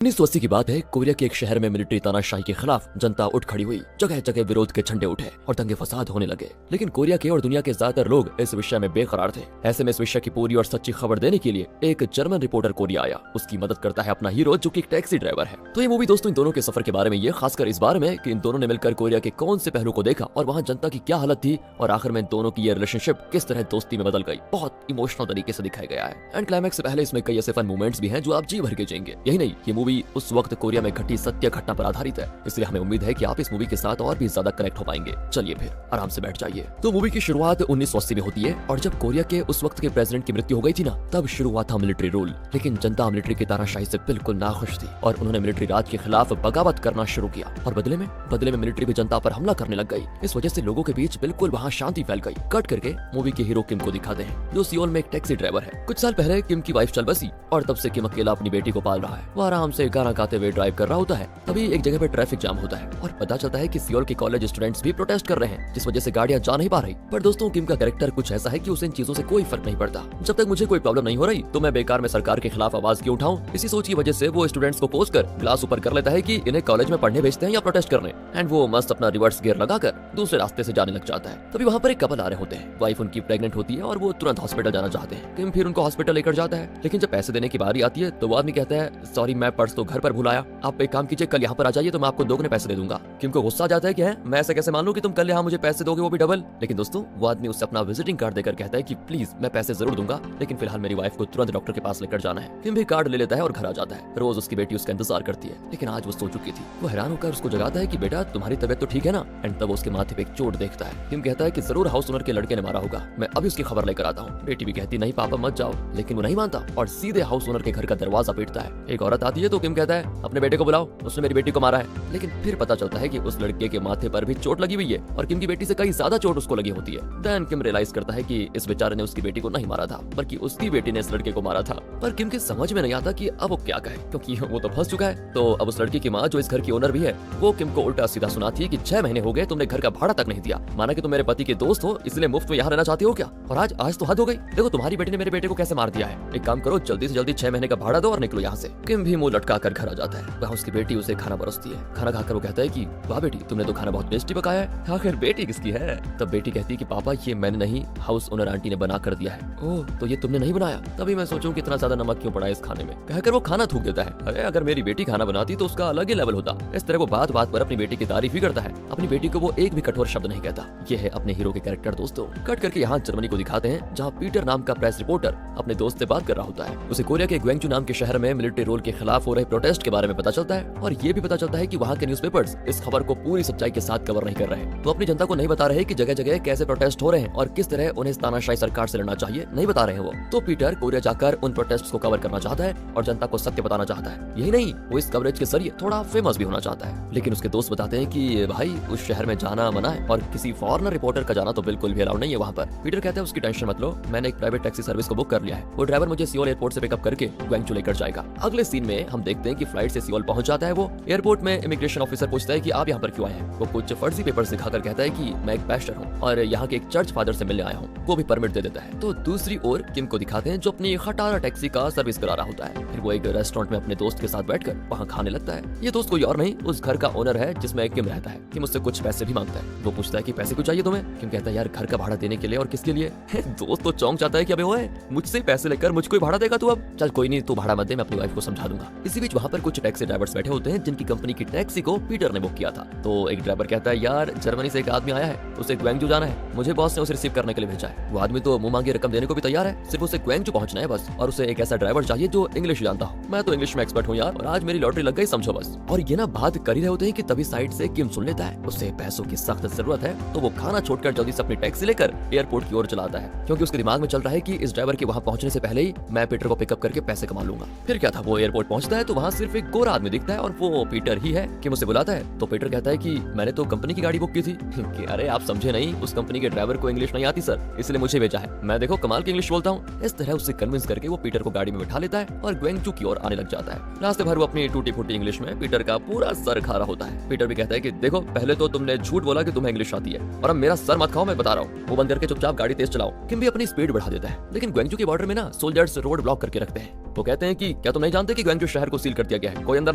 1980 की बात है। कोरिया के एक शहर में मिलिट्री तानाशाही के खिलाफ जनता उठ खड़ी हुई। जगह जगह विरोध के झंडे उठे और दंगे फसाद होने लगे। लेकिन कोरिया के और दुनिया के ज्यादातर लोग इस विषय में बेकरार थे। ऐसे में इस विषय की पूरी और सच्ची खबर देने के लिए एक जर्मन रिपोर्टर कोरिया आया। उसकी मदद करता है अपना हीरो, जो कि एक टैक्सी ड्राइवर है। तो ये मूवी दोस्तों इन दोनों के सफर के बारे में, ये खासकर इस बारे में कि इन दोनों ने मिलकर कोरिया के कौन से पहलू को देखा और वहाँ जनता की क्या हालत थी, और आखिर में इन दोनों की ये रिलेशनशिप किस तरह दोस्ती में बदल गई। बहुत इमोशनल तरीके से दिखाया गया है। एंड क्लाइमैक्स से पहले इसमें कई ऐसे फन मोमेंट्स भी हैं जो आप जी भर के जाएंगे। यही नहीं, ये मूवी उस वक्त कोरिया में घटी सत्य घटना पर आधारित है, इसलिए हमें उम्मीद है कि आप इस मूवी के साथ और भी ज्यादा कनेक्ट हो पाएंगे। चलिए फिर आराम से बैठ जाइए। तो मूवी की शुरुआत 1980 में होती है, और जब कोरिया के उस वक्त के प्रेसिडेंट की मृत्यु हो गई थी ना, तब शुरू हुआ था मिलिट्री रूल। लेकिन जनता मिलिट्री की तानाशाही से बिल्कुल नाखुश थी और उन्होंने मिलिट्री राज के खिलाफ बगावत करना शुरू किया, और बदले में मिलिट्री भी जनता पर हमला करने लग गई। इस वजह से लोगों के बीच बिल्कुल वहाँ शांति फैल गई। कट करके मूवी के हीरो किम को दिखाते हैं, जो सियोल में एक टैक्सी ड्राइवर है। कुछ साल पहले किम की वाइफ चल बसी और तब से किम अकेला अपनी बेटी को पाल रहा है। वो आराम से गाना गाते हुए ड्राइव कर रहा होता है। तभी एक जगह पे ट्रैफिक जाम होता है और पता चलता है कि सियोल के कॉलेज स्टूडेंट्स भी प्रोटेस्ट कर रहे हैं, जिस वजह से गाड़ियां जा नहीं पा रही। पर दोस्तों, किम का कैरेक्टर कुछ ऐसा है कि उसे इन चीजों से कोई फर्क नहीं पड़ता। जब तक मुझे कोई प्रॉब्लम नहीं हो रही तो मैं बेकार में सरकार के खिलाफ आवाज क्यों उठाऊं। इसी सोच की वजह से वो स्टूडेंट्स को पोस्ट कर ग्लास ऊपर कर लेता है कि इन्हें कॉलेज में पढ़ने भेजते हैं या प्रोटेस्ट करने। एंड वो मस्त अपना रिवर्स गियर लगाकर दूसरे रास्ते से जाने लग जाता है। तभी वहाँ पर एक कपल आ रहे होते हैं। वाइफ उनकी प्रेग्नेंट होती है और वो तुरंत हॉस्पिटल जाना चाहते हैं। किम फिर उनको हॉस्पिटल लेकर जाता है, लेकिन जब पैसे देने की बारी आती है तो वो आदमी कहता है, सॉरी मैं पर्स तो घर पर भूल आया, आप एक काम कीजिए कल यहाँ पर आ जाइए तो मैं आपको दोगुने पैसे दे दूंगा। किम को गुस्सा आ जाता है कि मैं ऐसे कैसे मान लूं कि तुम कल यहाँ मुझे पैसे दोगे, वो भी डबल। लेकिन दोस्तों, वो आदमी उससे अपना विजिटिंग कार्ड देकर कहता है कि प्लीज मैं पैसे जरूर दूंगा, लेकिन फिलहाल मेरी वाइफ को तुरंत डॉक्टर के पास लेकर जाना है। किम भी कार्ड ले लेता है और घर आ जाता है। रोज उसकी बेटी उसका इंतजार करती है, लेकिन आज वो सो चुकी थी। वो हैरान होकर उसको जगाता है कि बेटा तुम्हारी तबीयत तो ठीक है ना। एंड तब उसके माथे पे एक चोट देखता है। किम कहता है कि जरूर हाउस ओनर के लड़के ने मारा होगा, मैं अभी उसकी खबर लेकर आता हूँ। बेटी भी कहती नहीं पापा मत जाओ, लेकिन वो नहीं मानता और सीधे हाउस ओनर के घर का दरवाजा पीटता है। एक औरत आती है तो किम कहता है अपने बेटे को बुलाओ, उसने मेरी बेटी को मारा है। लेकिन फिर पता चलता है कि उस लड़के के माथे पर भी चोट लगी हुई है और किम की बेटी से कई ज्यादा चोट उसको लगी होती है। देन किम रियलाइज करता है कि इस बेचारे ने उसकी बेटी को नहीं मारा था, बल्कि उसकी बेटी ने इस लड़के को मारा था। पर किम के समझ में नहीं आता कि अब वो क्या कहे, क्योंकि वो तो फंस चुका है। तो अब उस लड़की की माँ, जो इस घर की ओनर भी है, वो किम को उल्टा सीधा सुनाती है कि 6 महीने हो गए तुमने घर का भाड़ा तक नहीं दिया, माना कि तुम मेरे पति के दोस्त हो इसलिए मुफ्त में यहाँ रहना चाहती हो क्या, और आज तो हद हो गई। देखो तुम्हारी बेटी ने मेरे बेटे को कैसे मार दिया है, एक काम करो जल्दी से जल्दी 6 महीने का भाड़ा दो और निकलो यहाँ से। किम भी मुंह लटका कर घर आ जाता है। वहाँ उसकी बेटी उसे खाना परोसती है। खाना खाकर वो कहता है कि वाह बेटी तुमने तो खाना बहुत टेस्टी पकाया है, आखिर बेटी किसकी है। तब बेटी कहती है कि पापा ये मैंने नहीं, हाउस ओनर आंटी ने बना कर दिया है। ओह तो ये तुमने नहीं बनाया, तभी मैं सोचूं कि इतना ज्यादा नमक क्यों पड़ा है इस खाने में, कहकर वो खाना थूक देता है। अरे अगर मेरी बेटी खाना बनाती तो उसका अलग ही लेवल होता। इस तरह वो बात बात पर अपनी बेटी की तारीफ ही करता है। अपनी बेटी को वो एक भी कठोर शब्द नहीं कहता। ये है अपने हीरो के कैरेक्टर दोस्तों। कट करके यहाँ जर्मनी को दिखाते हैं, जहाँ पीटर नाम का प्रेस रिपोर्टर अपने दोस्त से बात कर रहा होता है। उसे कोरिया के ग्वेंगचू नाम के शहर में मिलिट्री रूल के खिलाफ हो रहे प्रोटेस्ट के बारे में पता चलता है, और ये भी पता चलता है कि वहाँ के न्यूज़पेपर्स इस खबर को पूरी सच्चाई के साथ कवर नहीं कर रहे हैं। वो अपनी जनता को नहीं बता रहे कि जगह जगह कैसे प्रोटेस्ट हो रहे हैं और किस तरह उन्हें तानाशाही सरकार से लड़ना चाहिए, नहीं बता रहे हैं वो। तो पीटर कोरिया जाकर उन प्रोटेस्ट को कवर करना चाहता है और जनता को सत्य बताना चाहता है। यही नहीं, वो इस कवरेज के जरिए थोड़ा फेमस भी होना चाहता है। लेकिन उसके दोस्त बताते हैं कि भाई उस शहर में जाना मना है और किसी फॉरेनर रिपोर्टर का जाना तो बिल्कुल भी अलाउड नहीं है वहाँ पर। पीटर कहता है उसकी टेंशन मत लो, मैंने एक प्राइवेट टैक्सी सर्विस को बुक कर लिया है। वो ड्राइवर मुझे सियोल एयरपोर्ट से पिकअप करके ग्वेंगचू लेकर जाएगा। अगले सीन में हम देखते हैं कि फ्लाइट से सियोल पहुंच जाता है। वो एयरपोर्ट में इमिग्रेशन ऑफिसर पूछता है कि आप यहाँ पर क्यों आए हैं। वो कुछ फर्जी पेपर्स दिखाकर कहता है कि मैं एक पैस्टर हूँ और यहाँ के एक चर्च फादर से मिलने आया हूँ, वो भी परमिट दे देता है। तो दूसरी ओर किम को दिखाते हैं, जो अपनी खटारा टैक्सी का सर्विस करा रहा होता है। फिर वो एक रेस्टोरेंट में अपने दोस्त के साथ बैठकर वहाँ खाने लगता है। ये दोस्त कोई और नहीं, उस घर का ओनर है जिसमें किम रहता है। किम उससे कुछ पैसे भी मांगता है। वो पूछता है कि पैसे क्यों चाहिए तुम्हें। किम कहता है यार घर का भाड़ा देने के लिए। और किसके लिए। दोस्त तो चौंक जाता है कि अबे ओए मुझसे पैसे लेकर मुझको ही भाड़ा देगा तू। अब चल कोई नहीं, तू भाड़ा मत दे, मैं अपनी वाइफ को समझा दूंगा। इसी बीच वहाँ पर कुछ टैक्सी ड्राइवर्स बैठे होते हैं जिनकी कंपनी की टैक्सी को पीटर ने बुक किया था। तो एक ड्राइवर कहता है यार जर्मनी से एक आदमी आया है, उसे ग्वेंगचू जाना है, मुझे बॉस ने उसे रिसीव करने के लिए भेजा है। वो आदमी तो मुंह मांगी रकम देने को भी तैयार है, सिर्फ उसे ग्वेंगचू पहुंचना है बस, और उसे एक ऐसा ड्राइवर चाहिए जो इंग्लिश जानता हो। मैं तो इंग्लिश में एक्सपर्ट हूँ यार, और आज मेरी लॉटरी लग गई समझो बस। और ये ना बात कर ही रहे होते हैं कि तभी साइड से किम सुन लेता है उसे पैसों की सख्त जरूरत है। तो वो खाना छोड़कर जल्दी से अपनी टैक्सी लेकर एयरपोर्ट की ओर चलाता है, क्योंकि उसके दिमाग में चल रहा है कि इस ड्राइवर के वहाँ पहुंचने से पहले ही मैं पीटर को पिकअप करके पैसे कमा लूंगा। फिर क्या था, वो एयरपोर्ट पहुंचता है तो वहाँ सिर्फ एक गोरा आदमी दिखता है और वो पीटर ही है। किम उसे बुलाता है तो पीटर कहता है कि मैंने तो कंपनी की गाड़ी बुक की थी। कि अरे आप समझे नहीं, उस कंपनी के ड्राइवर को इंग्लिश नहीं आती सर, इसलिए मुझे भेजा है। मैं देखो कमाल की इंग्लिश बोलता हूँ। इस तरह उससे कन्विंस करके वो पीटर को गाड़ी में बिठा लेता है और ग्वेंगचू की ओर आने लग जाता है। रास्ते भर वो अपनी टूटी फूटी इंग्लिश में पीटर का पूरा सर खा रहा होता है। पीटर भी कहता है कि देखो पहले तो तुमने झूठ बोला कि तुम्हें इंग्लिश आती है, और अब मेरा सर मत खाओ, मैं बता रहा हूँ। वो बंद करके चुपचाप गाड़ी तेज चलाओ। किम भी अपनी स्पीड बढ़ा देता है, लेकिन ग्वेंगचू के बॉर्डर में ना सोल्जर्स रोड ब्लॉक करके रखते हैं। वो कहते हैं कि क्या तुम नहीं जानते कि ग्वेंगजू शहर को सील कर दिया गया है, कोई अंदर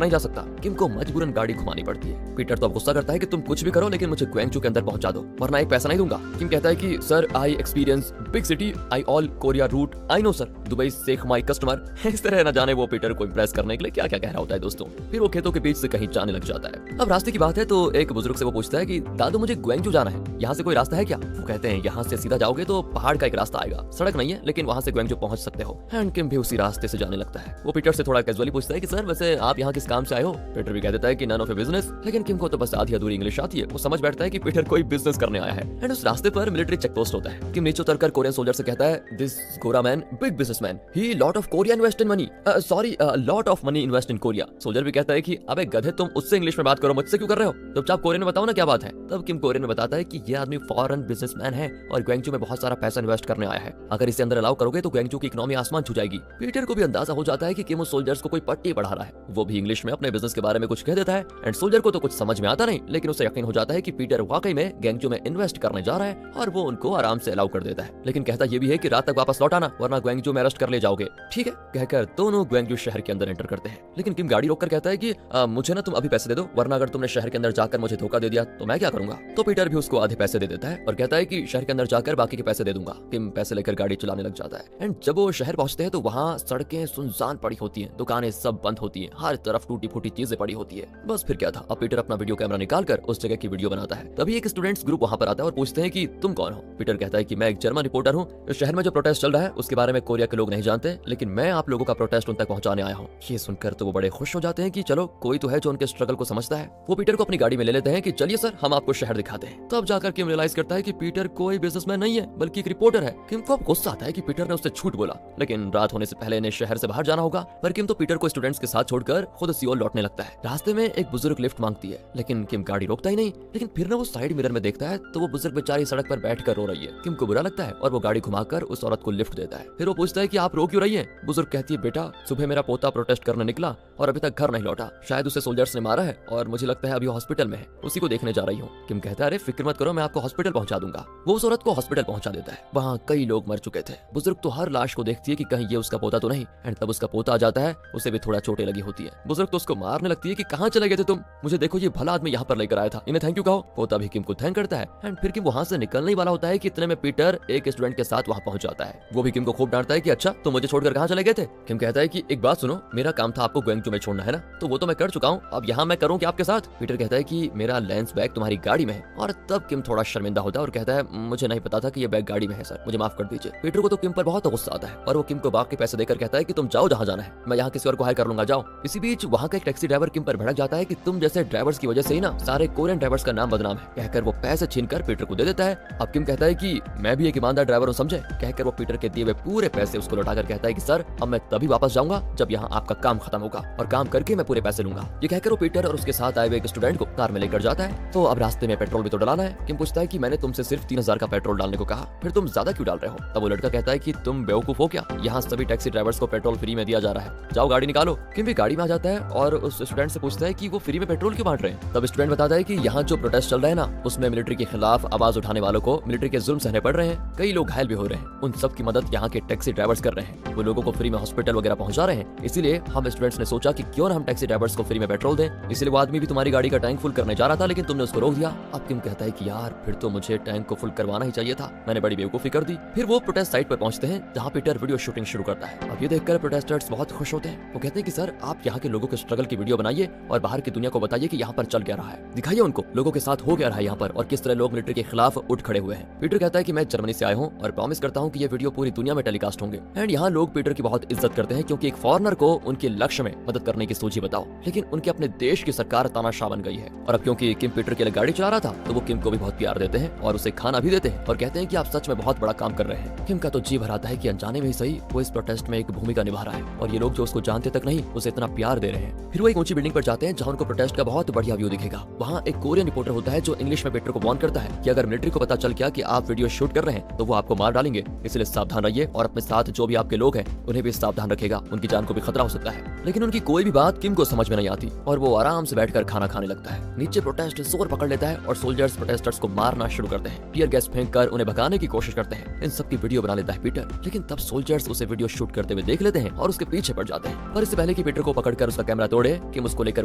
नहीं जा सकता। किम को मजबूरन गाड़ी घुमानी पड़ती है। पीटर तो अब गुस्सा करता है कि तुम कुछ भी करो लेकिन मुझे ग्वेंगजू के अंदर पहुंचा दो वरना एक पैसा नहीं दूंगा। किम कहता है कि sir I experience big city, I all Korea route, I know sir, Dubai sheikh my customer. इस तरह न जाने वो पीटर को इम्प्रेस करने के लिए क्या क्या कह रहा होता है दोस्तों। फिर वो खेतों के बीच से कहीं जाने लग जाता है। अब रास्ते की बात है तो एक बुजुर्ग से वो पूछता है कि दादू मुझे ग्वेंगजू जाना है, यहाँ से कोई रास्ता है क्या? वो कहते हैं यहाँ से सीधा जाओगे तो पहाड़ का एक रास्ता आएगा, सड़क नहीं है लेकिन वहाँ से ग्वेंगजू पहुंच सकते हो। एंड किम भी उसी रास्ते से जाने लगता है। वो पीटर से थोड़ा कैजुअली पूछता है कि सर वैसे आप यहाँ किस काम से आए हो? पीटर भी कह देता है कि नन ऑफ ए बिजनेस। लेकिन किम को तो बस आधी अधूरी इंग्लिश आती है। वो समझ बैठता है कि पीटर कोई बिजनेस करने आया है। एंड उस रास्ते पर मिलिट्री चेक पोस्ट होता है। किम नीचे उतरकर कोरियन सोल्जर से कहता है दिस गोरा man big businessman, he lot of Korea invest in money, sorry lot of money invest in Korea. Soldier भी कहता है कि अबे गधे तुम उससे इंग्लिश में बात करो, मुझसे क्यों कर रहे हो? चुपचाप कोरियन में बताओ ना क्या बात है। तब किम कोरियन में बताता है कि ये आदमी फॉरेन बिजनेसमैन है और ग्वेंगजू में बहुत सारा पैसा इन्वेस्ट करने आया है। अगर इसे अंदर अलाउ करोगे तो ग्वेंगजू की इकोनॉमी आसमान छू जाएगी। पीटर को भी अंदाजा हो जाता है कि किम उस सोल्जर्स को कोई पट्टी पढ़ा रहा है। वो भी इंग्लिश में अपने बिजनेस के बारे में कुछ कह देता है। एंड सोल्जर को तो कुछ समझ में आता नहीं लेकिन उसे यकीन हो जाता है कि पीटर वाकई में ग्वेंगजू में इन्वेस्ट करने जा रहा है और वो उनको आराम से अलाउ कर देता है। लेकिन कहता ये भी है कि रात तक वापस लौट आना वरना ग्वेंगजू में अरेस्ट कर ले जाओगे। ठीक है कहकर दोनों ग्वेंगजू शहर के अंदर एंटर करते हैं। लेकिन किम गाड़ी रोककर कहता है कि मुझे ना तुम अभी पैसे दे दो वरना अगर तुमने शहर के अंदर जाकर मुझे धोखा दे दिया तो मैं क्या करूंगा। तो पीटर भी उसको आधे पैसे दे देता है और कहता है कि शहर के अंदर जाकर बाकी के पैसे दे दूंगा। किम पैसे लेकर गाड़ी चलाने लग जाता है। एंड जब वो शहर पहुंचते हैं तो वहाँ सड़कें सुनसान पड़ी होती हैं, दुकानें सब बंद होती हैं, हर तरफ टूटी फूटी चीजें पड़ी होती है। बस फिर क्या था, अब पीटर अपना वीडियो कैमरा निकालकर उस जगह की वीडियो बनाता है। तभी एक स्टूडेंट्स ग्रुप वहाँ पर आता है और पूछते हैं कि तुम कौन हो। पीटर कहता है कि मैं एक जर्मन रिपोर्टर हूँ। इस शहर में जो प्रोटेस्ट चल रहा है उसके बारे में कोरिया के लोग नहीं जानते लेकिन मैं आप लोगों का प्रोटेस्ट उन तक पहुंचाने आया हूँ। ये सुनकर तो वो बड़े खुश हो जाते हैं कि चलो कोई तो है जो उनके स्ट्रगल को समझता है। वो पीटर को अपनी गाड़ी में ले लेते हैं कि चलिए सर हम आपको शहर दिखाते हैं। तब जाकर किम रियलाइज करता है कि पीटर कोई बिजनेसमैन नहीं है बल्कि एक रिपोर्टर है। किम को गुस्सा आता है कि पीटर ने उससे झूठ बोला लेकिन रात होने से पहले इन्हें शहर से बाहर जाना होगा। पर किम तो पीटर को स्टूडेंट्स के साथ छोड़कर खुद सियोल लौटने लगता है। रास्ते में एक बुजुर्ग लिफ्ट मांगती है लेकिन किम गाड़ी रोकता ही नहीं। लेकिन फिर ना वो साइड मिरर में देखता है तो वो बुजुर्ग बेचारी सड़क पर बैठकर रो रही है। किम को बुरा लगता है और वो गाड़ी घुमाकर उस औरत को लिफ्ट देता है। फिर वो पूछता है कि आप रो क्यों रही है? बुजुर्ग कहती है बेटा सुबह मेरा पोता प्रोटेस्ट करने निकला और अभी तक घर नहीं लौटा, शायद उसे सोल्जर्स ने मारा है और मुझे लगता है अभी हॉस्पिटल में है, उसी को देखने जा रही हूँ। किम कहता है अरे फिक्र मत करो मैं आपको हॉस्पिटल पहुंचा दूंगा। वो उस औरत को हॉस्पिटल पहुंचा देता है। वहाँ कई लोग मर चुके थे। बुजुर्ग तो हर लाश को देखती है कि कहीं ये उसका पोता तो नहीं। एंड तब उसका पोता आ जाता है, उसे भी थोड़ा चोटें लगी होती है। बुजुर्ग तो उसको मारने लगती है कि कहाँ चले गए थे तुम, मुझे देखो ये भला आदमी यहाँ पर लेकर आया था, इन्हें थैंक यू कहो। पोता भी किम को थैंक करता है। एंड फिर किम वहाँ से निकलने वाला होता है कि इतने में पीटर एक स्टूडेंट के साथ वहाँ पहुंच जाता है। वो भी किम को खूब डांटता है कि अच्छा तुम मुझे छोड़कर कहाँ चले गए थे। किम कहता है कि एक बात सुनो, मेरा काम था आपको ग्वेंगजू में छोड़ना है ना, तो वो तो मैं कर चुका हूँ, अब यहाँ मैं करूँ क्या आपके साथ? पीटर कहता है कि मेरा लेंस बैग तुम्हारी गाड़ी में है। और तब किम थोड़ा शर्मिंदा होता है और कहता है मुझे नहीं पता था कि ये बैग गाड़ी में है सर, मुझे माफ कर दीजिए। पीटर को तो किम पर बहुत गुस्सा आता है और वो किम को बाकी पैसे देकर कहता है कि तुम जाओ जहाँ जाना है, मैं यहाँ किसी और को हायर कर लूंगा, जाओ। इसी बीच वहाँ का एक टैक्सी ड्राइवर किम पर भड़क जाता है कि तुम जैसे ड्राइवर्स की वजह से ही ना सारे कोरियन ड्राइवर्स का नाम बदनाम है, कहकर वो पैसे छीनकर पीटर को दे देता है। अब किम कहता है कि मैं भी एक ईमानदार ड्राइवर हूँ समझे, कहकर वो पीटर के दिए हुए पूरे पैसे उसको लौटाकर कहता है कि सर अब मैं तभी वापस जाऊंगा जब यहाँ आपका काम खत्म होगा और काम करके मैं पूरे पैसे लूंगा। ये कहकर वो पीटर और उसके साथ आए हुए एक स्टूडेंट को कार में लेकर जाता है। तो अब रास्ते में पेट्रोल भी तो डलाना है। किम पूछता है कि मैंने तुमसे सिर्फ 3000 का पेट्रोल डालने को कहा, फिर तुम ज्यादा क्यों डाल रहे हो? तब वो लड़का कहता है कि तुम बेवकूफ हो क्या, यहाँ सभी टैक्सी ड्राइवर्स को पेट्रोल फ्री में दिया जा रहा है, जाओ गाड़ी निकालो। किम भी गाड़ी में आ जाता है और उस स्टूडेंट से पूछता है कि वो फ्री में पेट्रोल क्यों बांट रहे हैं। तब स्टूडेंट बताता है कि यहाँ जो प्रोटेस्ट चल रहा है ना उसमें मिलिट्री के खिलाफ आवाज उठाने वालों को मिलिट्री के जुल्म सहने पड़ रहे हैं, कई लोग घायल भी हो रहे हैं, उन सब की मदद यहाँ के टैक्सी ड्राइवर्स कर रहे हैं, वो लोगों को फ्री में हॉस्पिटल वगैरह पहुंचा रहे हैं, इसीलिए हम स्टूडेंट्स ने सोचा कि क्यों ना हम टैक्सी ड्राइवर्स को फ्री में पेट्रोल दें। इसलिए वो आदमी भी तुम्हारी गाड़ी का टैंक फुल करने जा रहा था लेकिन तुमने उसको रोक दिया। अब किम कहता है कि यार फिर तो मुझे टैंक को फुल करवाना ही चाहिए था, मैंने बड़ी बेवकूफी कर दी। फिर वो प्रोटेस्ट साइट पर पहुंचते हैं जहाँ पीटर वीडियो शूटिंग शुरू करता है। अब ये देखकर प्रोटेस्टर्स बहुत खुश होते हैं। वो कहते हैं कि सर आप यहाँ के लोगों के स्ट्रगल की वीडियो बनाइए और बाहर की दुनिया को बताइए कि यहाँ पर चल क्या रहा है, दिखाइए उनको लोगों के साथ हो क्या रहा है यहाँ पर और किस तरह लोग मिलिट्री के खिलाफ उठ खड़े हुए हैं। पीटर कहता है कि मैं जर्मनी से आया हूँ और प्रॉमिस करता हूँ कि ये वीडियो पूरी दुनिया में टेलीकास्ट होंगे। एंड यहाँ लोग पीटर की बहुत इज्जत करते हैं क्योंकि एक फॉरेनर को उनके लक्ष्य में मदद करने की सोची बताओ, लेकिन उनके अपने देश की सरकार तानाशाह बन गई है। और अब क्योंकि किम पीटर के लिए गाड़ी चला रहा था तो वो किम को भी बहुत प्यार देते हैं और उसे खाना भी देते हैं और कहते हैं कि आप सच में बहुत बड़ा काम कर रहे हैं। किम का तो जी भर आता है कि अनजाने में ही सही वो इस प्रोटेस्ट में एक भूमिका निभा रहा है और ये लोग जो उसको जानते तक नहीं उसे इतना प्यार दे रहे हैं। फिर वो एक ऊंची बिल्डिंग पर जाते हैं जहाँ उनको प्रोटेस्ट का बहुत बढ़िया व्यू दिखेगा। वहाँ एक कोरियन रिपोर्टर होता है जो इंग्लिश में पीटर को वार्न करता है कि अगर मिलिट्री को पता चल गया कि आप वीडियो शूट कर रहे हैं तो वो आपको मार डालेंगे, इसलिए सावधान रहिए और अपने साथ जो भी आपके लोग हैं उन्हें भी सावधान रखेगा, उनकी जान को भी खतरा हो सकता है। लेकिन उनकी कोई भी बात किम को समझ में नहीं आती और वो आराम से बैठकर खाना खाने लगता है। नीचे प्रोटेस्ट जोर पकड़ लेता है और सोल्जर्स प्रोटेस्टर्स को मारना शुरू करते हैं, टीयर गैस फेंक कर उन्हें भगाने की कोशिश करते हैं। इन सब की वीडियो बना लेता है पीटर, लेकिन तब सोल्जर्स उसे वीडियो शूट करते हुए देख लेते हैं और उसके पीछे पड़ जाते हैं। पर इससे पहले कि पीटर को पकड़कर उसका कैमरा तोड़े, किम उसको लेकर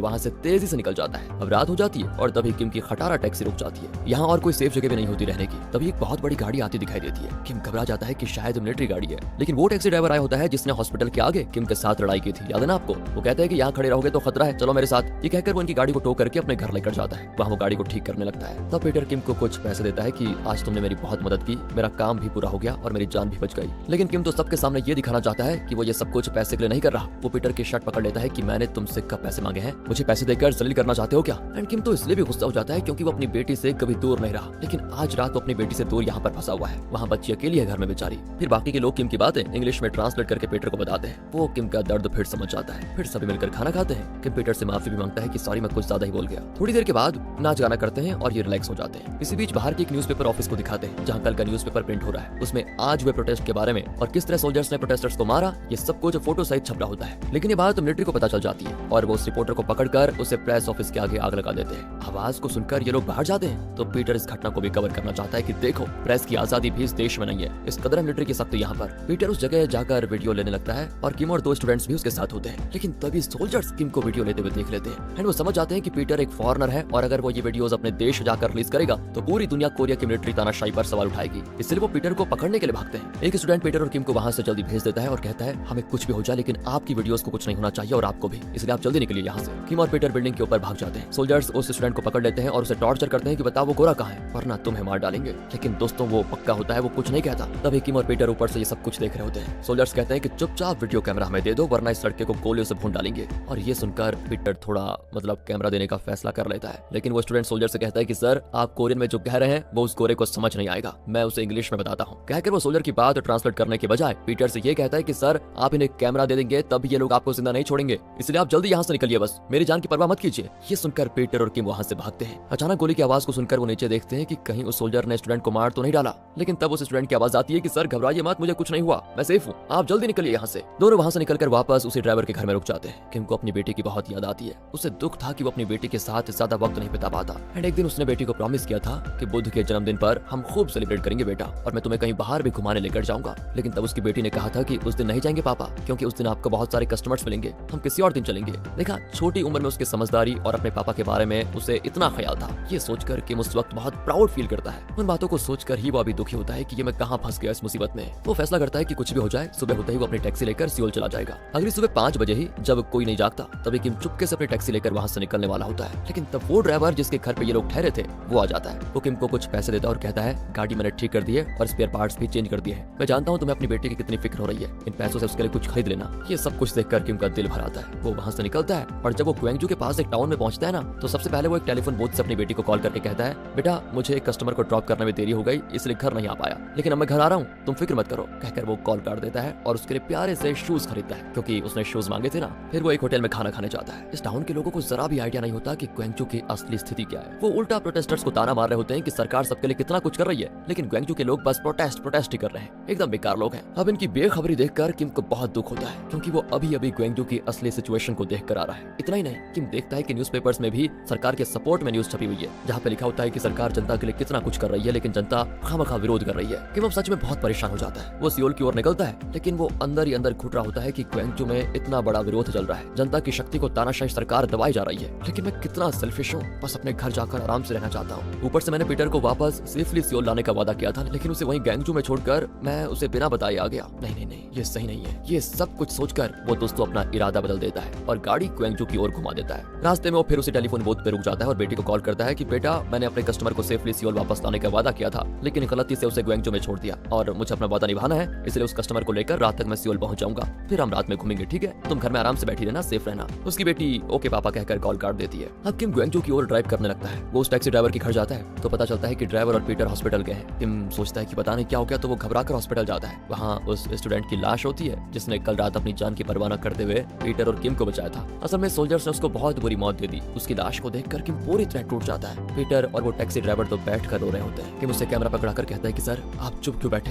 वहाँ से तेजी से निकल जाता है। अब रात हो जाती है और तभी किम की खटारा टैक्सी रुक जाती है। यहाँ और कोई सेफ जगह भी नहीं होती रहने की। तभी एक बहुत बड़ी गाड़ी आती दिखाई देती है। किम घबरा जाता है कि शायद मिलिट्री गाड़ी है, लेकिन वो टैक्सी ड्राइवर आया होता है जिसने हॉस्पिटल के आगे किम के साथ लड़ाई की थी, याद है ना आपको। वो कहते हैं कि यहाँ खड़े रहोगे तो खतरा है, चलो मेरे साथ। ये कहकर वो उनकी गाड़ी को टो करके अपने घर लेकर जाता है। वहाँ वो गाड़ी को ठीक करने लगता है। तब पीटर किम को कुछ पैसे देता है कि आज तुमने मेरी बहुत मदद की, मेरा काम भी पूरा हो गया और मेरी जान भी बच गई। लेकिन किम तो सबके सामने ये दिखाना चाहता है कि वो ये सब कुछ पैसे के लिए नहीं कर रहा। वो पीटर की शर्ट पकड़ लेता है कि मैंने तुमसे कब पैसे मांगे हैं, मुझे पैसे देकर जलील करना चाहते हो क्या। एंड किम तो इसलिए भी गुस्सा हो जाता है क्योंकि वो अपनी बेटी से कभी दूर नहीं रहा, लेकिन आज रात वो अपनी बेटी से दूर यहाँ पर फंसा हुआ है। वहाँ बच्ची अकेली है घर में बेचारी। फिर बाकी के लोग किम की बातें इंग्लिश में ट्रांसलेट करके पीटर को बताते हैं। वो किम का दर्द फिर समझ जाता है। फिर सभी मिलकर खाना खाते हैं। किम पीटर से माफी भी मांगता है कि सॉरी मैं कुछ ज्यादा ही बोल गया। थोड़ी देर के बाद नाच गाना करते हैं और ये रिलैक्स हो जाते हैं। इसी बीच बाहर के एक न्यूज़पेपर ऑफिस को दिखाते हैं जहाँ कल का न्यूज़पेपर प्रिंट हो रहा है। उसमें आज हुए प्रोटेस्ट के बारे में और किस तरह सोल्जर्स ने प्रोटेस्टर्स को मारा, ये सब कुछ फोटो सहित छपरा होता है। लेकिन ये बात तो मिलिट्री को पता चल जाती है और वो उस रिपोर्टर को पकड़कर उसे प्रेस ऑफिस के आगे आग लगा देते हैं। आवाज को सुनकर ये लोग बाहर जाते हैं तो पीटर इस घटना को भी कवर करना चाहता है कि देखो प्रेस की आजादी भी इस देश में नहीं है, इस कदर है मिलिट्री की सख्ती यहाँ पर। पीटर उस जगह जाकर वीडियो लेने लगता है और किम और दो स्टूडेंट्स भी उसके साथ होते हैं। लेकिन तभी सोल्जर्स किम को वीडियो लेते हुए देख लेते हैं एंड वो समझ जाते हैं कि पीटर एक फॉरेनर है और अगर वो ये वीडियोस अपने देश जाकर रिलीज करेगा तो पूरी दुनिया कोरिया की मिलिट्री तानाशाही पर सवाल उठाएगी। इसलिए वो पीटर को पकड़ने के लिए भागते हैं। एक स्टूडेंट पीटर और किम को वहां से जल्दी भेज देता है और कहता है हमें कुछ भी हो जाए लेकिन आपकी वीडियोस को कुछ नहीं होना चाहिए और आपको भी, इसलिए आप जल्दी निकलिए यहाँ से। किम और पीटर बिल्डिंग के ऊपर भाग जाते हैं। सोल्जर्स उस स्टूडेंट को पकड़ लेते हैं और उसे टॉर्चर करते हैं कि बताओ वो गोरा कहाँ है वरना तुम्हें मार डालेंगे। लेकिन दोस्तों वो पक्का होता है, वो कुछ नहीं कहता। तभी किम और पीटर ऊपर से ये सब कुछ देख रहे होते हैं। सोल्जर्स कहते हैं कि चुपचाप वीडियो कैमरा हमें दे दो वरना इस लड़के को गोलियों से भून डालेंगे। और ये सुनकर पीटर थोड़ा कैमरा देने का फैसला कर लेता है। लेकिन वो स्टूडेंट सोल्जर से कहता है कि सर आप कोरियन में जो कह रहे हैं वो उस गोरे को समझ नहीं आएगा, मैं उसे इंग्लिश में बताता हूँ। कहकर वो सोल्जर की बात ट्रांसलेट करने के बजाय पीटर से ये कहता है कि सर आप इन्हें कैमरा दे देंगे तब ये लोग आपको जिंदा नहीं छोड़ेंगे, इसलिए आप जल्दी यहाँ से निकलिए, बस मेरी जान की परवाह मत कीजिए। ये सुनकर पीटर और किम वहाँ से भागते हैं। अचानक गोली की आवाज को सुनकर वो नीचे देखते हैं कि कहीं उस सोल्जर ने स्टूडेंट को मार तो नहीं डाला। लेकिन तब उस स्टूडेंट की आवाज आती है कि सर घबराइए मत, मुझे कुछ नहीं हुआ, मैं सेफ हूँ, आप जल्दी निकलिए यहाँ से। दोनों वहाँ से निकलकर वापस उसी ड्राइवर के घर में रुक जाते हैं। किम को अपनी बेटी की बहुत याद आती है। उसे दुख था कि वो अपनी बेटी के साथ ज्यादा वक्त नहीं बिता पाता। एंड एक दिन उसने बेटी को प्रॉमिस किया था कि बुद्ध के जन्मदिन पर हम खूब सेलिब्रेट करेंगे बेटा और मैं तुम्हें कहीं बाहर भी घुमाने लेकर जाऊंगा। लेकिन तब उसकी बेटी ने कहा था कि उस दिन नहीं जाएंगे पापा क्योंकि उस दिन आपको बहुत सारे कस्टमर्स मिलेंगे, हम किसी और दिन चलेंगे। देखा छोटी उम्र में उसकी समझदारी और अपने पापा के बारे में उसे इतना ख्याल था। ये सोचकर कि उस वक्त बहुत प्राउड फील करता है। उन बातों को सोचकर ही वो अभी दुखी होता है कि ये मैं कहाँ फंस गया इस मुसीबत में। वो फैसला करता है कि कुछ भी हो जाए सुबह होते ही वो अपनी टैक्सी लेकर सियोल चला जाएगा। अगली सुबह 5 बजे ही जब कोई नहीं जागता तभी किम चुपके से अपनी टैक्सी लेकर वहाँ से निकलने वाला होता है। लेकिन तब वो ड्राइवर जिसके घर पे ये लोग ठहरे थे वो आ जाता है। वो किम को कुछ पैसे देता है और कहता है गाड़ी मैंने ठीक कर दी है और स्पेयर पार्ट्स भी चेंज कर दिए हैं, मैं जानता हूँ तुम्हें अपनी बेटी की कितनी फिक्र हो रही है, इन पैसों से उसके लिए कुछ खरीद लेना। ये सब कुछ देखकर किम का दिल भर आता है। वो वहाँ से निकलता है और जब वो ग्वेंगजू के पास एक टाउन में पहुंचता है ना तो सबसे पहले वो एक टेलीफोन बूथ से अपनी बेटी को कॉल करके कहता है बेटा मुझे एक कस्टमर को ड्रॉप करने में देरी हो गई इसलिए घर नहीं आ पाया, लेकिन अब मैं घर आ रहा हूँ, तुम फिक्र मत करो। कहकर वो कॉल काट देता है और उसके लिए प्यारे से शूज खरीदता है क्योंकि उसने शूज मांगे थे ना। फिर वो एक होटल में खाना खाने जाता है। इस टाउन के लोगों को जरा भी आइडिया नहीं होता कि ग्वेंगजू की असली स्थिति क्या है। वो उल्टा प्रोटेस्टर्स को ताना मार रहे होते हैं कि सरकार सबके लिए कितना कुछ कर रही है, लेकिन ग्वेंगजू के लोग बस प्रोटेस्ट ही कर रहे हैं, एकदम बेकार लोग हैं। अब इनकी बेखबरी देखकर किम को बहुत दुख होता है क्योंकि वो अभी अभी ग्वेंगजू की असली सिचुएशन को देख कर आ रहा है। इतना ही नहीं, किम देखता है कि न्यूज़पेपर्स में भी सरकार के सपोर्ट में न्यूज छपी हुई है जहाँ पे लिखा होता है कि सरकार जनता के लिए कितना कुछ कर रही है लेकिन जनता खामखा विरोध कर रही है। किम अब सच में बहुत परेशान हो जाता है। वो सियोल की ओर निकलता है लेकिन वो अंदर ही अंदर घुट रहा होता है कि ग्वेंगजू में इतना बड़ा विरोध चल रहा है, जनता की शक्ति को तानाशाही सरकार दबाई जा रही है, लेकिन मैं कितना सेल्फिश हूँ, बस अपने घर जाकर आराम से रहना चाहता हूँ। ऊपर से मैंने पीटर को वापस सेफली सियोल लाने का वादा किया था लेकिन उसे वहीं ग्वेंगजू में छोड़कर मैं उसे बिना बताए आ गया। नहीं, ये सही नहीं है। ये सब कुछ सोचकर वो दोस्तों अपना इरादा बदल देता है और गाड़ी ग्वेंगजू की ओर घुमा देता है। रास्ते में वो फिर उसी टेलीफोन बूथ पे रुक जाता है और बेटी को कॉल करता है कि बेटा मैंने अपने कस्टमर को सेफली सियोल वापस लाने का वादा किया था लेकिन गलती से उसे ग्वेंगजू में छोड़ दिया और मुझे अपना वादा निभाना है, इसलिए उस कस्टमर को लेकर रात तक मैं सियोल पहुंच जाऊंगा, फिर हम रात में घूमेंगे, ठीक है? तुम घर में आराम से बैठी रहना, सेफ रहना। उसकी बेटी ओके पापा कहकर कॉल काट देती है। अब किम ग्वेंगजू की ओर ड्राइव करने लगता है। वो उस टैक्सी ड्राइवर के घर जाता है तो पता चलता है कि ड्राइवर और पीटर हॉस्पिटल गए हैं। किम सोचता है कि पता नहीं क्या हो गया तो वो घबराकर हॉस्पिटल जाता है। वहाँ उस स्टूडेंट की लाश होती है जिसने कल रात अपनी जान की परवाह न करते हुए पीटर और किम को बचाया था। असल में सोल्जर्स ने उसको बहुत बुरी मौत दे दी। उसकी लाश को देखकर किम पूरी तरह टूट जाता है। पीटर और वो टैक्सी ड्राइवर तो बैठ कर रो रहे होते हैं। किम उससे कैमरा पकड़ाकर कहता है कि सर आप चुप क्यों बैठे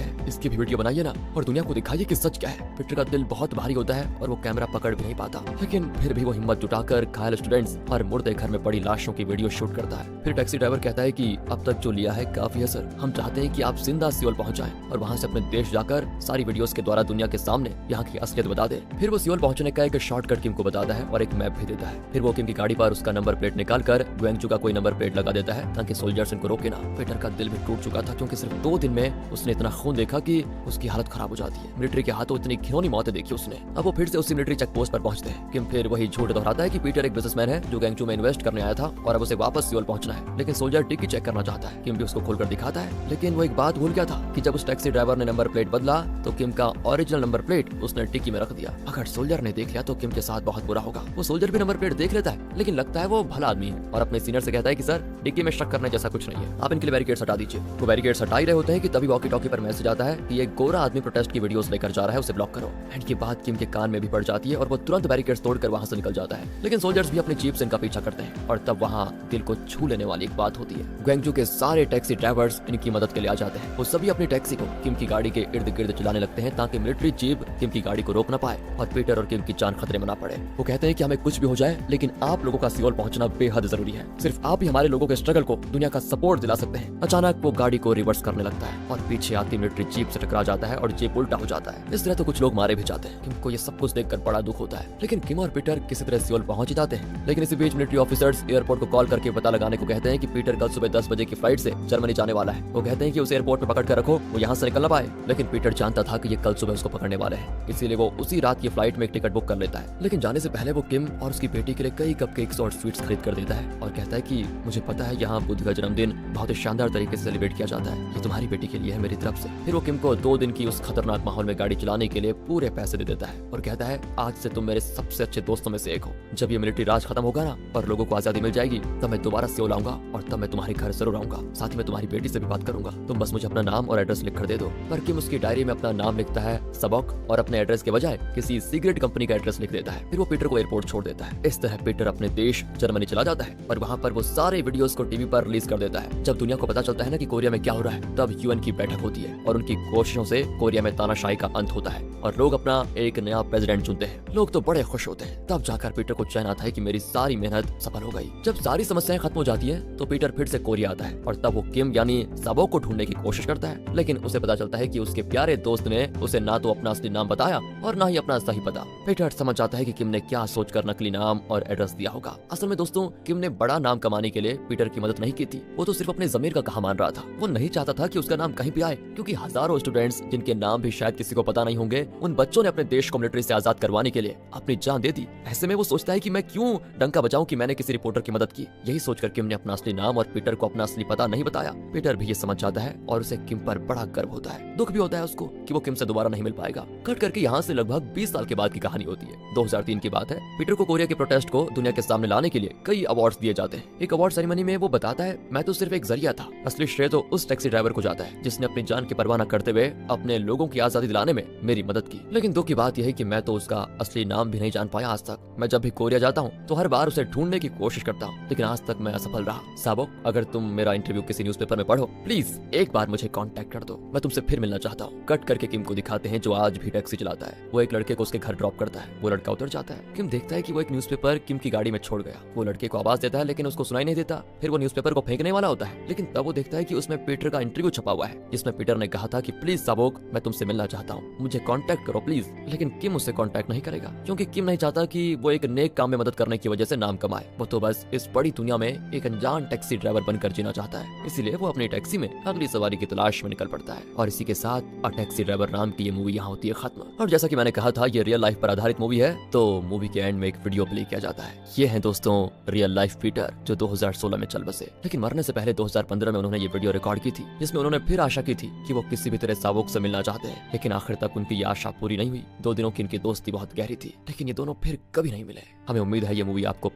हैं, इसकी भी वीडियो बनाइए ना और दुनिया को दिखाइए कि सच क्या है। पीटर का दिल बहुत भारी होता है और वो कैमरा पकड़ भी नहीं पाता, लेकिन फिर भी वो हिम्मत जुटाकर घायल स्टूडेंट्स और मुर्दे घर में पड़ी लाशों की वीडियो शूट करता है। फिर टैक्सी ड्राइवर कहता है कि अब तक जो लिया है काफी है सर, हम चाहते हैं कि आप जिंदा सियोल पहुंच जाएं और वहां से अपने देश जाकर सारी वीडियोस के द्वारा दुनिया के सामने यहाँ की असलियत बता दे। फिर वो सियोल पहुंचने का एक शॉर्टकट किम को बताता है और एक मैप भी देता है। फिर वो किम की गाड़ी पर उसका नंबर प्लेट निकाल कर ग्वेंगचू का कोई नंबर प्लेट लगा देता है ताकि सोल्जर्स इनको रोके ना। पीटर का दिल भी टूट चुका था क्योंकि सिर्फ 2 दिन में उसने इतना खून देखा कि उसकी हालत खराब हो जाती है। मिलिट्री के हाथों इतनी घिनौनी मौतें देखी उसने। अब वो फिर से उसी मिलिट्री चेक पोस्ट पर पहुंचते हैं। किम फिर वही झूठ दोहराता है कि पीटर एक बिजनेसमैन है जो ग्वेंगचू में इन्वेस्ट करने आया था और अब उसे वापस सियोल पहुंचना है, लेकिन सोल्जर टिकट चेक करना चाहता है। किम भी उसको खोलकर दिखाता है, लेकिन वो एक बात भूल गया था कि जब उस टैक्सी ड्राइवर ने नंबर प्लेट बदला तो किम का ओरिजिनल नंबर प्लेट उसने टिक्की में रख दिया। अगर सोल्जर ने देख लिया तो किम के साथ बहुत बुरा होगा। वो सोल्जर भी नंबर प्लेट देख लेता है, लेकिन लगता है वो भला आदमी है और अपने सीनियर से कहता है कि सर डिक्की में शक करने जैसा कुछ नहीं है, आप इनके लिए बैरिकेड्स हटा दीजिए। वो बैरिकेड्स हटा ही रहे होते हैं कि तभी वॉकी टॉकी पर मैसेज आता है कि एक गोरा आदमी प्रोटेस्ट की वीडियोस लेकर जा रहा है, उसे ब्लॉक करो। एंड की बात किम के कान में भी पड़ जाती है और वो तुरंत बैरिकेड्स तोड़कर वहां से निकल जाता है। लेकिन सोल्जर्स भी अपनी जीप से इनका पीछा करते हैं और तब वहां दिल को छू लेने वाली एक बात होती है। ग्वेंगचू के सारे टैक्सी ड्राइवर्स इनकी मदद के लिए आ जाते हैं। वो सभी अपनी टैक्सी को किम की गाड़ी के इर्द गिर्द चलाने लगते हैं ताकि मिलिट्री जीप किम की गाड़ी को रोक ना पाए और पीटर और किम की जान खतरे में ना पड़े। वो कहते हैं कि हमें कुछ भी हो जाए लेकिन आप लोगों का सियोल पहुंचना बेहद जरूरी है, सिर्फ आप ही हमारे लोगों के स्ट्रगल को दुनिया का सपोर्ट दिला सकते हैं। अचानक वो गाड़ी को रिवर्स करने लगता है और पीछे आती मिलिट्री जीप से टकरा जाता है और जीप उल्टा हो जाता है। इस तरह तो कुछ लोग मारे भी जाते हैं। किम को ये सब कुछ देखकर बड़ा दुख होता है, लेकिन किम और पीटर किसी तरह सियोल पहुंच ही जाते हैं। लेकिन इसी बीच मिलिट्री ऑफिसर्स एयरपोर्ट को कॉल करके पता लगाने को कहते हैं कि पीटर कल सुबह 10 बजे की फ्लाइट से जर्मनी जाने वाला है। वो कहते हैं कि उसे एयरपोर्ट पे पकड़ कर रखो, वो यहाँ से निकल ना पाए। लेकिन पीटर जानता था कि ये कल सुबह उसको पकड़ने वाले हैं, इसीलिए वो उसी रात की फ्लाइट में एक टिकट बुक कर लेता है। लेकिन जाने से पहले वो किम और उसकी बेटी के लिए कई कपकेक्स और स्वीट्स खरीद कर देता है और कहता है कि मुझे पता है यहाँ बुद्ध का जन्मदिन बहुत ही शानदार तरीके से सेलिब्रेट किया जाता है, ये तुम्हारी बेटी के लिए है मेरी तरफ से। फिर वो किम को 2 दिन की उस खतरनाक माहौल में गाड़ी चलाने के लिए पूरे पैसे दे देता है और कहता है आज से तुम मेरे सबसे अच्छे दोस्तों में से एक हो। जब ये मिलिट्री राज खत्म होगा ना और लोगों को आजादी मिल जाएगी तब मैं दोबारा सियोल आऊंगा और तब मैं तुम्हारे घर जरूर आऊंगा, साथ ही मैं तुम्हारी बेटी से भी बात करूंगा, तुम बस मुझे अपना नाम और एड्रेस लिख कर दे दो। पर किम उसकी डायरी में अपना नाम लिखता है सबक और अपने एड्रेस के बजाय किसी सिगरेट कंपनी का एड्रेस लिख देता है। फिर वो पीटर को एयरपोर्ट छोड़ देता है। इस तरह पीटर अपने देश जर्मनी चला जाता है और वहाँ पर वो सारे वीडियोस को टीवी पर रिलीज कर देता है। जब दुनिया को पता चलता है ना कि कोरिया में क्या हो रहा है, तब यूएन की बैठक होती है और उनकी कोशिशों से कोरिया में तानाशाही का अंत होता है और लोग अपना एक नया प्रेसिडेंट चुनते हैं। लोग तो बड़े खुश होते हैं। तब जाकर पीटर को चैन आता है कि मेरी सारी मेहनत सफल हो गई। जब सारी समस्याएं खत्म हो जाती है तो पीटर फिर से कोरिया आता है और तब वो किम यानी साबो को ढूंढने की कोशिश करता है, लेकिन उसे पता चलता है कि उसके प्यारे दोस्त ने उसे ना तो अपना असली नाम बताया और ना ही अपना सही पता। पीटर समझ जाता है कि किम ने क्या सोचकर नकली नाम और एड्रेस दिया होगा। असल में दोस्तों किम ने बड़ा नाम कमाने के लिए पीटर की मदद नहीं की थी, वो तो सिर्फ अपने जमीर का कहा मान रहा था। वो नहीं चाहता था कि उसका नाम कहीं भी आए, क्योंकि हजारों स्टूडेंट्स जिनके नाम भी शायद किसी को पता नहीं होंगे, उन बच्चों ने अपने देश को मिलिट्री से आजाद करवाने के लिए अपनी जान दे दी। ऐसे में वो सोचता है कि मैं क्यों डंका बजाऊं कि मैंने किसी रिपोर्टर की मदद की। यही सोचकर किम ने अपना असली नाम और पीटर को अपना असली पता नहीं बताया। पीटर भी ये समझ जाता है और उसे किम पर बड़ा गर्व होता है। दुख भी होता है उसको कि वो किम से दोबारा नहीं मिल पाएगा। कट करके यहाँ से लगभग 20 साल के बाद की कहानी होती है। 2003 की बात है। पीटर को कोरिया के प्रोटेस्ट को दुनिया के सामने लाने के लिए कई अवार्ड्स दिए जाते हैं। एक अवार्ड सेरेमनी में वो बताता है मैं तो सिर्फ एक जरिया था, असली श्रेय तो उस टैक्सी ड्राइवर को जाता है जिसने अपनी जान की परवाह न करते हुए अपने लोगों की आजादी दिलाने में मेरी मदद की। लेकिन दुख की बात यह है कि मैं तो उसका असली नाम भी नहीं जान पाया आज तक। मैं जब भी कोरिया जाता हूँ तो हर बार उसे ढूंढने की कोशिश करता हूँ, लेकिन आज तक मैं असफल रहा। साबो, अगर तुम मेरा इंटरव्यू किसी न्यूज़पेपर में पढ़ो, प्लीज एक बार मुझे कांटेक्ट कर दो, मैं तुमसे फिर मिलना चाहता हूँ। कट करके किम को दिखाते हैं जो आज भी टैक्सी चलाता है। वो एक लड़के को उसके घर ड्रॉप करता है। वो लड़का उतर जाता है। किम देखता है कि वो एक न्यूज़पेपर किम की गाड़ी में छोड़ गया। वो लड़के को आवाज देता है लेकिन उसको सुनाई नहीं देता। फिर वो न्यूज़पेपर को फेंकने वाला होता है, लेकिन तब वो देखता है कि उसमें पीटर का इंटरव्यू छपा हुआ है जिसमें पीटर ने कहा था कि प्लीज साबोक, मैं तुमसे मिलना चाहता हूँ, मुझे कांटेक्ट करो प्लीज। लेकिन किम उससे कांटेक्ट नहीं करेगा क्योंकि किम नहीं चाहता कि वो एक नेक काम में मदद करने की वजह से नाम कमाए। वो तो बस इस बड़ी दुनिया में एक अनजान टैक्सी ड्राइवर बनकर जीना चाहता है। इसीलिए वो अपनी टैक्सी में अगली सवारी की तलाश में निकल पड़ता है। और इसी के साथ अ टैक्सी ड्राइवर नाम की ये मूवी यहाँ होती है खत्म। और जैसा कि मैंने कहा था ये रियल लाइफ पर आधारित मूवी है, तो मूवी के एंड में एक वीडियो प्ले किया जाता है। ये है दोस्तों रियल लाइफ पीटर जो 2016 में चल बसे, लेकिन मरने से पहले 2015 में उन्होंने ये वीडियो रिकॉर्ड की थी जिसमें उन्होंने फिर आशा की थी कि वो किसी भी तरह साबोक से मिलना चाहते हैं, लेकिन आखिर तक उनकी ये आशा पूरी नहीं हुई। 2 दिनों की इनकी दोस्ती बहुत गहरी थी, लेकिन ये दोनों फिर कभी नहीं मिले। हमें उम्मीद है ये मूवी आपको